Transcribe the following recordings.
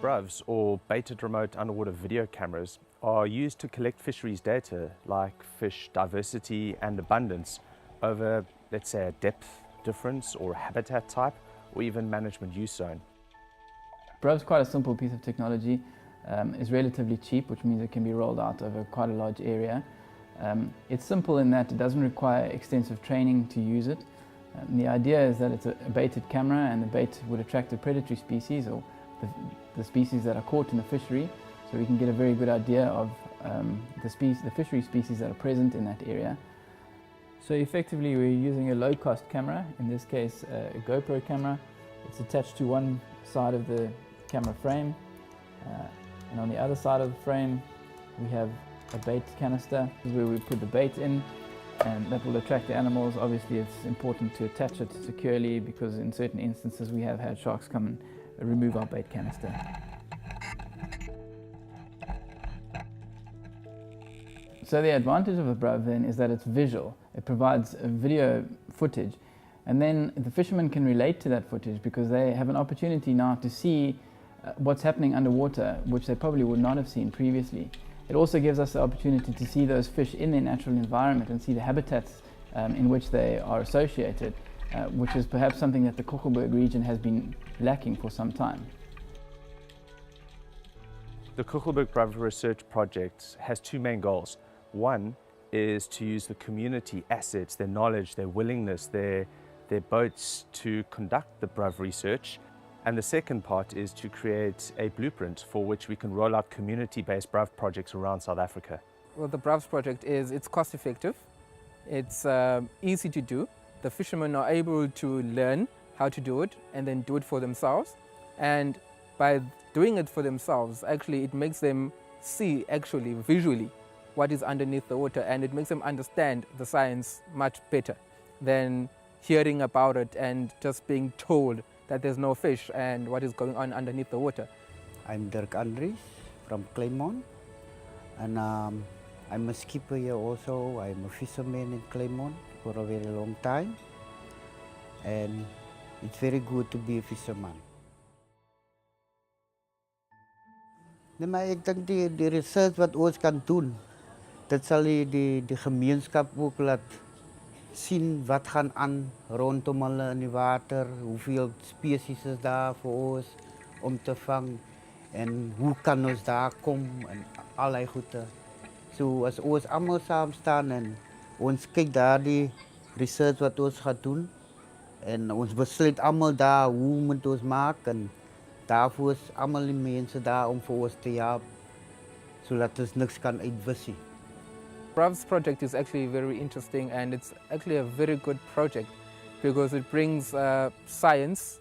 BRUVs, or baited remote underwater video cameras, are used to collect fisheries data like fish diversity and abundance over, let's say, a depth difference or habitat type, or even management use zone. BRUV is quite a simple piece of technology. It's relatively cheap, which means it can be rolled out over quite a large area. It's simple in that it doesn't require extensive training to use it. The idea is that it's a baited camera, and the bait would attract a predatory species, or the species that are caught in the fishery, so we can get a very good idea of the fishery species that are present in that area. So effectively we're using a low-cost camera, in this case a GoPro camera. It's attached to one side of the camera frame, and on the other side of the frame we have a bait canister where we put the bait in, and that will attract the animals. Obviously it's important to attach it securely, because in certain instances we have had sharks come and remove our bait canister. So the advantage of the BRUV then is that it's visual. It provides video footage, and then the fishermen can relate to that footage because they have an opportunity now to see what's happening underwater, which they probably would not have seen previously. It also gives us the opportunity to see those fish in their natural environment and see the habitats in which they are associated, which is perhaps something that the Kogelberg region has been lacking for some time. The Kogelberg Biosphere Research project has two main goals. One is to use the community assets, their knowledge, their willingness, their boats to conduct the BRUV research. And the second part is to create a blueprint for which we can roll out community-based BRUV projects around South Africa. Well, the BRUV project it's cost effective, it's easy to do. The fishermen are able to learn how to do it and then do it for themselves. And by doing it for themselves, actually it makes them see actually visually what is underneath the water, and it makes them understand the science much better than hearing about it and just being told that there's no fish and what is going on underneath the water. I'm Dirk Andries from Claremont, and I'm a skipper here also. I'm a fisherman in Claremont for a very long time, and it's very good to be a fisherman. Nee, maar ek dink die research wat ons kan doen, dit sal die gemeenskap ook laat sien wat gaan aan rondom hulle in die water, hoeveel species is daar vir ons om te vang, en hoe kan ons daar kom, en allerlei goede. So as ons almal saam staan en ons kyk daar die research wat ons gaan doen, en ons besluit almal daar hoe moet ons maak, en daarvoor is almal die mense daar om vir ons te help, sodat ons niks kan uitwissie. BRUV's project is actually very interesting, and it's actually a very good project because it brings science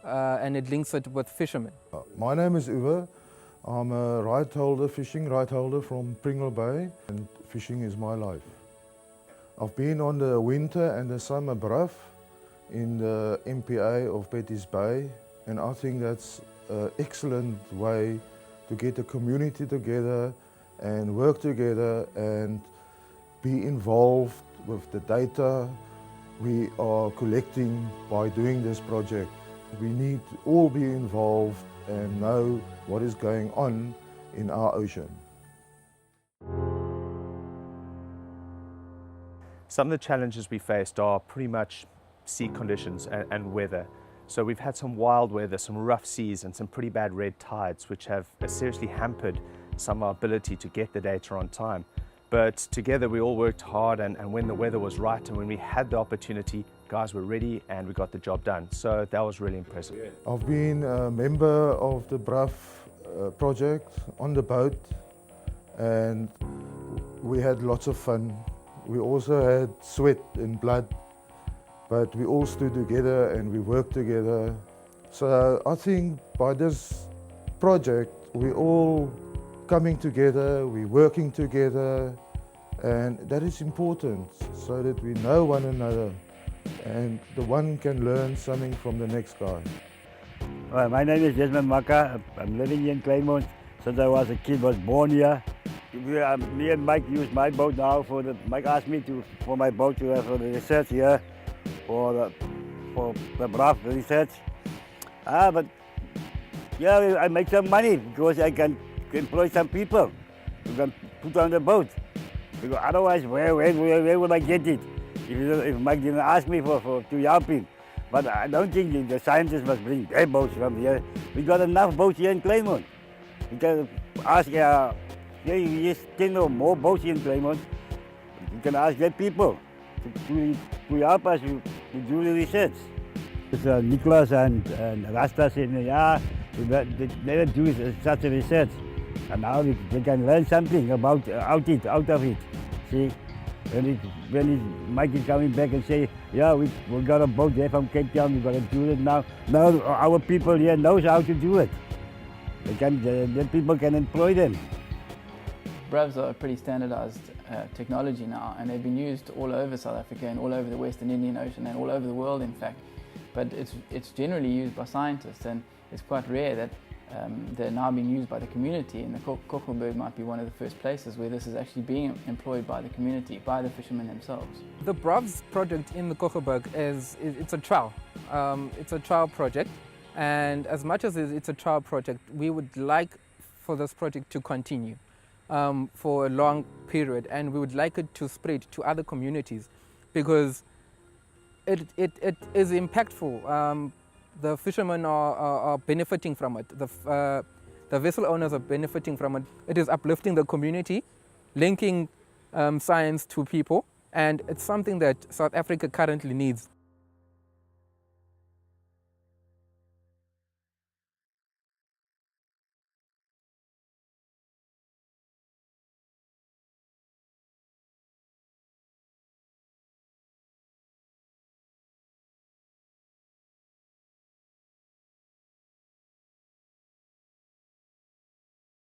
and it links it with fishermen. My name is Uwe. I'm a fishing right holder from Pringle Bay, and fishing is my life. I've been on the winter and the summer BRUV in the MPA of Betty's Bay, and I think that's an excellent way to get the community together and work together and be involved with the data we are collecting by doing this project. We need to all be involved and know what is going on in our ocean. Some of the challenges we faced are pretty much sea conditions and weather. So we've had some wild weather, some rough seas, and some pretty bad red tides, which have seriously hampered some of our ability to get the data on time. But together we all worked hard, and when the weather was right and when we had the opportunity, guys were ready and we got the job done. So that was really impressive. I've been a member of the BRUV project on the boat, and we had lots of fun. We also had sweat and blood, but we all stood together and we worked together. So I think by this project we all coming together, we're working together, and that is important so that we know one another and the one can learn something from the next guy. Well, my name is Desmond Maka. I'm living here in Claremont since I was a kid, was born here. Me and Mike use my boat now Mike asked me for my boat for the research here, for the BRUV research. But Yeah, I make some money because I can employ some people who can put on the boat. Because otherwise, where would I get it? If Mike didn't ask me to help him. But I don't think the scientists must bring their boats from here. We got enough boats here in Claymont. You can ask, there's 10 or more boats here in Claymont. You can ask their people to help us to do the research. It's, Nicholas and Rasta said, yeah, they never do such a research. And now they can learn something about out of it. See, when Mike is coming back and say, yeah, we got a boat there from Cape Town, we got to do it now. Now our people here knows how to do it. The people can employ them. BRUVs are a pretty standardized technology now, and they've been used all over South Africa and all over the Western Indian Ocean and all over the world, in fact. But it's generally used by scientists, and it's quite rare that they're now being used by the community, and the Kogelberg might be one of the first places where this is actually being employed by the community, by the fishermen themselves. The BRUVs project in the Kogelberg it's a trial. It's a trial project, and as much as it's a trial project, we would like for this project to continue for a long period, and we would like it to spread to other communities because it is impactful. The fishermen are benefiting from it. The vessel owners are benefiting from it. It is uplifting the community, linking science to people, and it's something that South Africa currently needs.